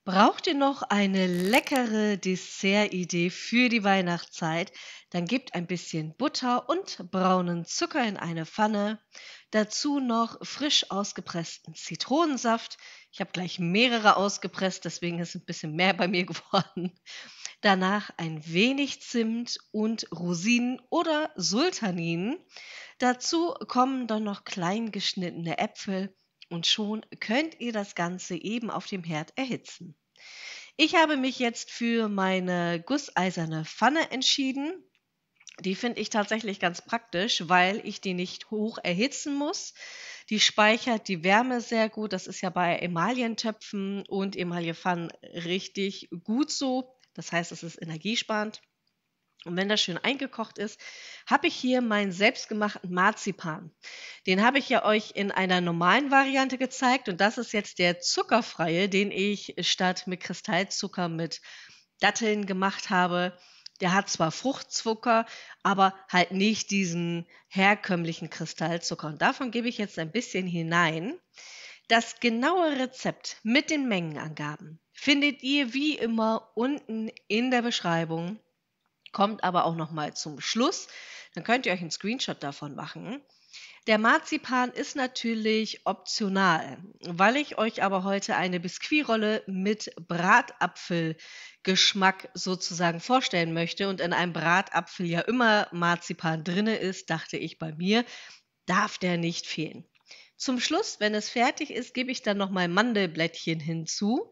Braucht ihr noch eine leckere Dessertidee für die Weihnachtszeit? Dann gebt ein bisschen Butter und braunen Zucker in eine Pfanne. Dazu noch frisch ausgepressten Zitronensaft. Ich habe gleich mehrere ausgepresst, deswegen ist ein bisschen mehr bei mir geworden. Danach ein wenig Zimt und Rosinen oder Sultanin. Dazu kommen dann noch klein geschnittene Äpfel und schon könnt ihr das Ganze eben auf dem Herd erhitzen. Ich habe mich jetzt für meine gusseiserne Pfanne entschieden. Die finde ich tatsächlich ganz praktisch, weil ich die nicht hoch erhitzen muss. Die speichert die Wärme sehr gut. Das ist ja bei Emaillentöpfen und Emaillepfannen richtig gut so. Das heißt, es ist energiesparend. Und wenn das schön eingekocht ist, habe ich hier meinen selbstgemachten Marzipan. Den habe ich ja euch in einer normalen Variante gezeigt und das ist jetzt der zuckerfreie, den ich statt mit Kristallzucker mit Datteln gemacht habe. Der hat zwar Fruchtzucker, aber halt nicht diesen herkömmlichen Kristallzucker. Und davon gebe ich jetzt ein bisschen hinein. Das genaue Rezept mit den Mengenangaben findet ihr wie immer unten in der Beschreibung. Kommt aber auch noch mal zum Schluss. Dann könnt ihr euch einen Screenshot davon machen. Der Marzipan ist natürlich optional, weil ich euch aber heute eine Biskuitrolle mit Bratapfelgeschmack sozusagen vorstellen möchte und in einem Bratapfel ja immer Marzipan drinne ist, dachte ich bei mir, darf der nicht fehlen. Zum Schluss, wenn es fertig ist, gebe ich dann noch mal Mandelblättchen hinzu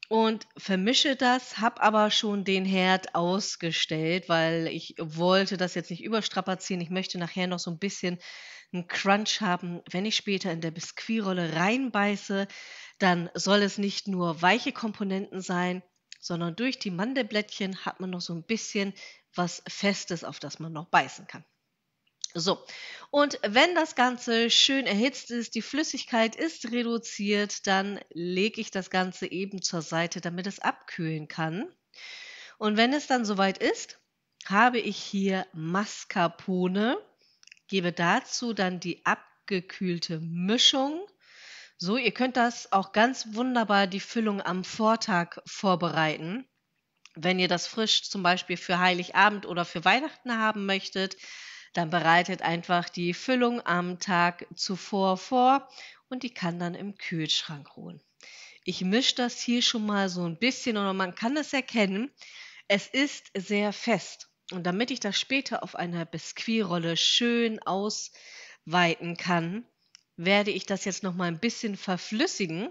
und vermische das, habe aber schon den Herd ausgestellt, weil ich wollte das jetzt nicht überstrapazieren. Ich möchte nachher noch so ein bisschen 'n Crunch haben. Wenn ich später in der Biskuitrolle reinbeiße, dann soll es nicht nur weiche Komponenten sein, sondern durch die Mandelblättchen hat man noch so ein bisschen was Festes, auf das man noch beißen kann. So, und wenn das Ganze schön erhitzt ist, die Flüssigkeit ist reduziert, dann lege ich das Ganze eben zur Seite, damit es abkühlen kann. Und wenn es dann soweit ist, habe ich hier Mascarpone, gebe dazu dann die abgekühlte Mischung. So, ihr könnt das auch ganz wunderbar die Füllung am Vortag vorbereiten. Wenn ihr das frisch zum Beispiel für Heiligabend oder für Weihnachten haben möchtet, dann bereitet einfach die Füllung am Tag zuvor vor und die kann dann im Kühlschrank ruhen. Ich mische das hier schon mal so ein bisschen und man kann es erkennen, es ist sehr fest. Und damit ich das später auf einer Biskuitrolle schön ausweiten kann, werde ich das jetzt noch mal ein bisschen verflüssigen.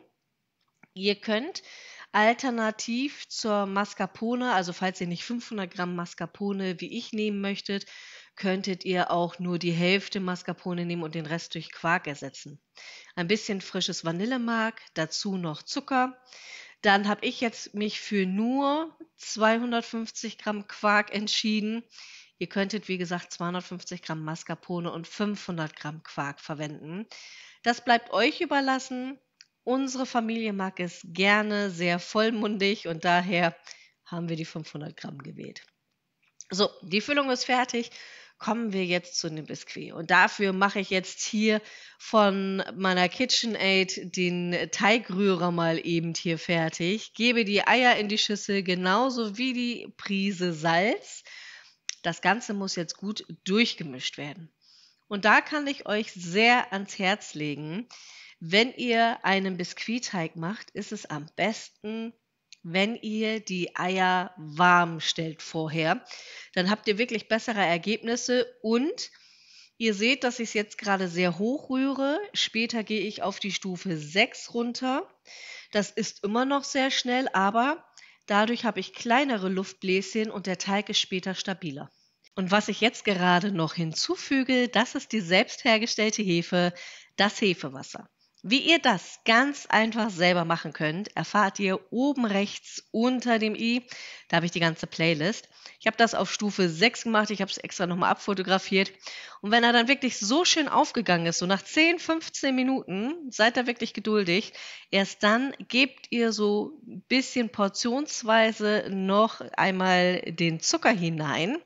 Ihr könnt alternativ zur Mascarpone, also falls ihr nicht 500 Gramm Mascarpone wie ich nehmen möchtet, könntet ihr auch nur die Hälfte Mascarpone nehmen und den Rest durch Quark ersetzen. Ein bisschen frisches Vanillemark, dazu noch Zucker. Dann habe ich jetzt mich für nur 250 Gramm Quark entschieden. Ihr könntet, wie gesagt, 250 Gramm Mascarpone und 500 Gramm Quark verwenden. Das bleibt euch überlassen. Unsere Familie mag es gerne sehr vollmundig und daher haben wir die 500 Gramm gewählt. So, die Füllung ist fertig. Kommen wir jetzt zu dem Biskuit. Und dafür mache ich jetzt hier von meiner KitchenAid den Teigrührer mal eben hier fertig. Gebe die Eier in die Schüssel, genauso wie die Prise Salz. Das Ganze muss jetzt gut durchgemischt werden. Und da kann ich euch sehr ans Herz legen, wenn ihr einen Biskuitteig macht, ist es am besten, wenn ihr die Eier warm stellt vorher. Dann habt ihr wirklich bessere Ergebnisse und ihr seht, dass ich es jetzt gerade sehr hoch rühre. Später gehe ich auf die Stufe 6 runter. Das ist immer noch sehr schnell, aber dadurch habe ich kleinere Luftbläschen und der Teig ist später stabiler. Und was ich jetzt gerade noch hinzufüge, das ist die selbst hergestellte Hefe, das Hefewasser. Wie ihr das ganz einfach selber machen könnt, erfahrt ihr oben rechts unter dem i. Da habe ich die ganze Playlist. Ich habe das auf Stufe 6 gemacht. Ich habe es extra nochmal abfotografiert. Und wenn er dann wirklich so schön aufgegangen ist, so nach 10, 15 Minuten, seid da wirklich geduldig. Erst dann gebt ihr so ein bisschen portionsweise noch einmal den Zucker hinein.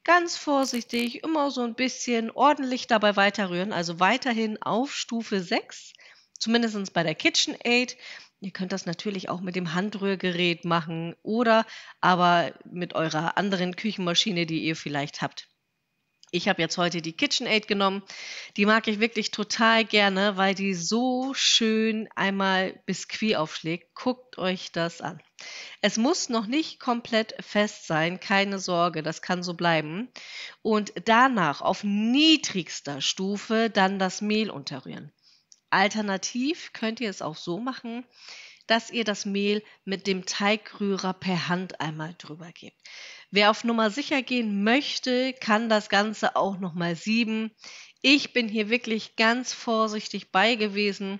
Ganz vorsichtig, immer so ein bisschen ordentlich dabei weiterrühren, also weiterhin auf Stufe 6, zumindest bei der KitchenAid. Ihr könnt das natürlich auch mit dem Handrührgerät machen oder aber mit eurer anderen Küchenmaschine, die ihr vielleicht habt. Ich habe jetzt heute die KitchenAid genommen. Die mag ich wirklich total gerne, weil die so schön einmal Biskuit aufschlägt. Guckt euch das an. Es muss noch nicht komplett fest sein, keine Sorge, das kann so bleiben. Und danach auf niedrigster Stufe dann das Mehl unterrühren. Alternativ könnt ihr es auch so machen, dass ihr das Mehl mit dem Teigrührer per Hand einmal drüber gebt. Wer auf Nummer sicher gehen möchte, kann das Ganze auch noch mal sieben. Ich bin hier wirklich ganz vorsichtig bei gewesen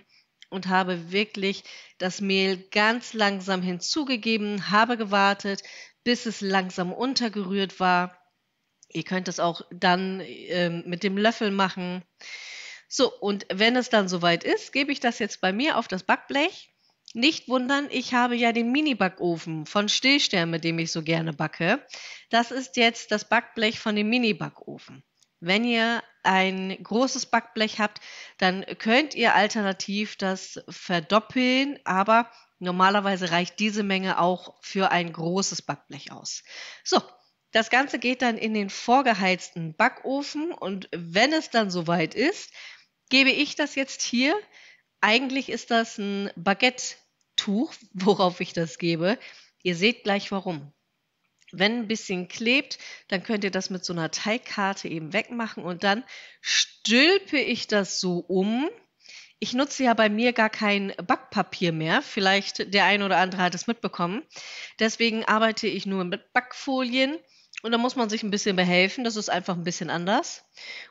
und habe wirklich das Mehl ganz langsam hinzugegeben, habe gewartet, bis es langsam untergerührt war. Ihr könnt es auch dann mit dem Löffel machen. So, und wenn es dann soweit ist, gebe ich das jetzt bei mir auf das Backblech. Nicht wundern, ich habe ja den Mini-Backofen von Stillstern, mit dem ich so gerne backe. Das ist jetzt das Backblech von dem Mini-Backofen. Wenn ihr ein großes Backblech habt, dann könnt ihr alternativ das verdoppeln, aber normalerweise reicht diese Menge auch für ein großes Backblech aus. So, das Ganze geht dann in den vorgeheizten Backofen und wenn es dann soweit ist, gebe ich das jetzt hier. Eigentlich ist das ein Baguette-Tuch, worauf ich das gebe. Ihr seht gleich warum. Wenn ein bisschen klebt, dann könnt ihr das mit so einer Teigkarte eben wegmachen und dann stülpe ich das so um. Ich nutze ja bei mir gar kein Backpapier mehr. Vielleicht der ein oder andere hat es mitbekommen. Deswegen arbeite ich nur mit Backfolien und da muss man sich ein bisschen behelfen. Das ist einfach ein bisschen anders.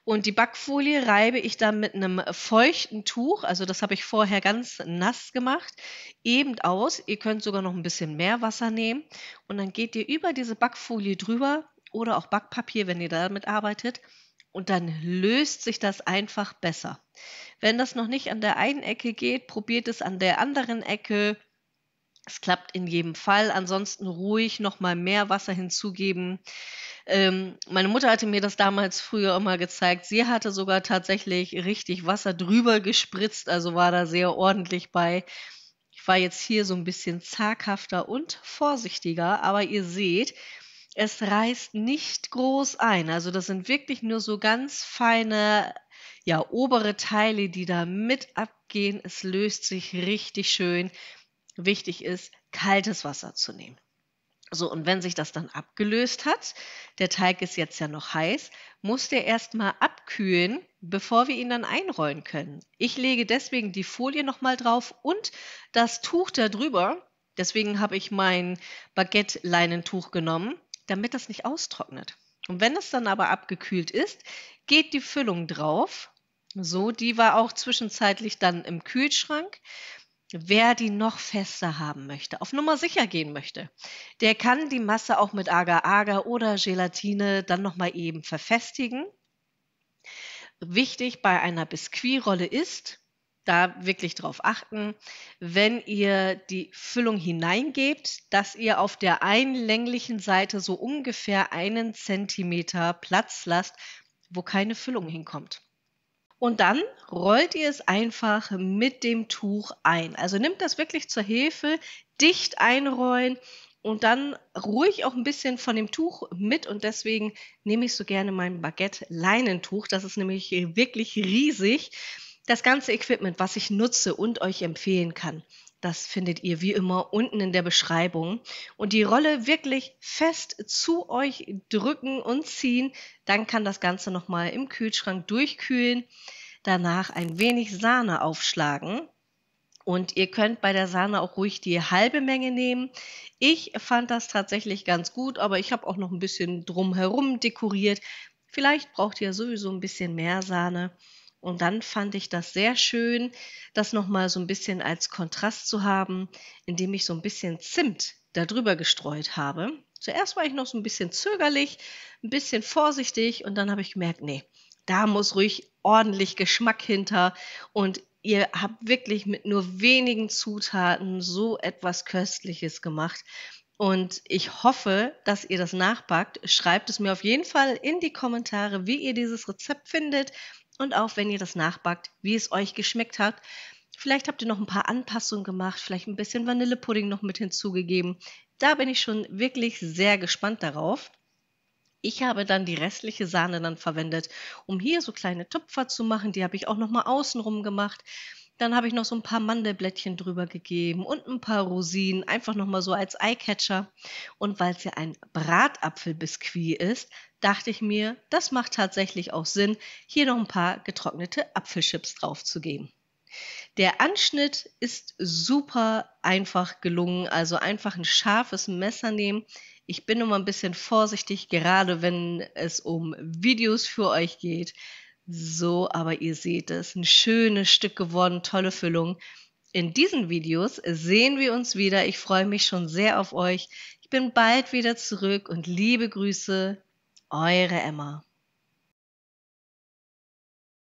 Und die Backfolie reibe ich dann mit einem feuchten Tuch, also das habe ich vorher ganz nass gemacht, eben aus. Ihr könnt sogar noch ein bisschen mehr Wasser nehmen und dann geht ihr über diese Backfolie drüber oder auch Backpapier, wenn ihr damit arbeitet. Und dann löst sich das einfach besser. Wenn das noch nicht an der einen Ecke geht, probiert es an der anderen Ecke. Es klappt in jedem Fall. Ansonsten ruhig noch mal mehr Wasser hinzugeben. Meine Mutter hatte mir das damals früher immer gezeigt. Sie hatte sogar tatsächlich richtig Wasser drüber gespritzt, also war da sehr ordentlich bei. Ich war jetzt hier so ein bisschen zaghafter und vorsichtiger, aber ihr seht, es reißt nicht groß ein. Also das sind wirklich nur so ganz feine, ja, obere Teile, die da mit abgehen. Es löst sich richtig schön. Wichtig ist, kaltes Wasser zu nehmen. So, und wenn sich das dann abgelöst hat, der Teig ist jetzt ja noch heiß, muss der erstmal abkühlen, bevor wir ihn dann einrollen können. Ich lege deswegen die Folie nochmal drauf und das Tuch da drüber. Deswegen habe ich mein Baguette-Leinentuch genommen, damit das nicht austrocknet. Und wenn es dann aber abgekühlt ist, geht die Füllung drauf. So, die war auch zwischenzeitlich dann im Kühlschrank. Wer die noch fester haben möchte, auf Nummer sicher gehen möchte, der kann die Masse auch mit Agar-Agar oder Gelatine dann nochmal eben verfestigen. Wichtig bei einer Biskuitrolle ist, da wirklich drauf achten, wenn ihr die Füllung hineingebt, dass ihr auf der einen länglichen Seite so ungefähr 1 Zentimeter Platz lasst, wo keine Füllung hinkommt. Und dann rollt ihr es einfach mit dem Tuch ein. Also nimmt das wirklich zur Hilfe, dicht einrollen und dann ruhig auch ein bisschen von dem Tuch mit. Und deswegen nehme ich so gerne mein Baguette-Leinentuch. Das ist nämlich wirklich riesig. Das ganze Equipment, was ich nutze und euch empfehlen kann, das findet ihr wie immer unten in der Beschreibung. Und die Rolle wirklich fest zu euch drücken und ziehen. Dann kann das Ganze nochmal im Kühlschrank durchkühlen. Danach ein wenig Sahne aufschlagen. Und ihr könnt bei der Sahne auch ruhig die halbe Menge nehmen. Ich fand das tatsächlich ganz gut, aber ich habe auch noch ein bisschen drumherum dekoriert. Vielleicht braucht ihr sowieso ein bisschen mehr Sahne. Und dann fand ich das sehr schön, das nochmal so ein bisschen als Kontrast zu haben, indem ich so ein bisschen Zimt darüber gestreut habe. Zuerst war ich noch so ein bisschen zögerlich, ein bisschen vorsichtig und dann habe ich gemerkt, nee, da muss ruhig ordentlich Geschmack hinter und ihr habt wirklich mit nur wenigen Zutaten so etwas Köstliches gemacht. Und ich hoffe, dass ihr das nachbackt. Schreibt es mir auf jeden Fall in die Kommentare, wie ihr dieses Rezept findet und auch, wenn ihr das nachbackt, wie es euch geschmeckt hat. Vielleicht habt ihr noch ein paar Anpassungen gemacht, vielleicht ein bisschen Vanillepudding noch mit hinzugegeben. Da bin ich schon wirklich sehr gespannt darauf. Ich habe dann die restliche Sahne dann verwendet, um hier so kleine Tupfer zu machen. Die habe ich auch noch mal außenrum gemacht. Dann habe ich noch so ein paar Mandelblättchen drüber gegeben und ein paar Rosinen, einfach noch mal so als Eyecatcher. Und weil es ja ein Bratapfelbiskuit ist, dachte ich mir, das macht tatsächlich auch Sinn, hier noch ein paar getrocknete Apfelchips draufzugeben. Der Anschnitt ist super einfach gelungen, also einfach ein scharfes Messer nehmen. Ich bin immer ein bisschen vorsichtig, gerade wenn es um Videos für euch geht. So, aber ihr seht es, ein schönes Stück geworden, tolle Füllung. In diesen Videos sehen wir uns wieder. Ich freue mich schon sehr auf euch. Ich bin bald wieder zurück und liebe Grüße, eure Emma.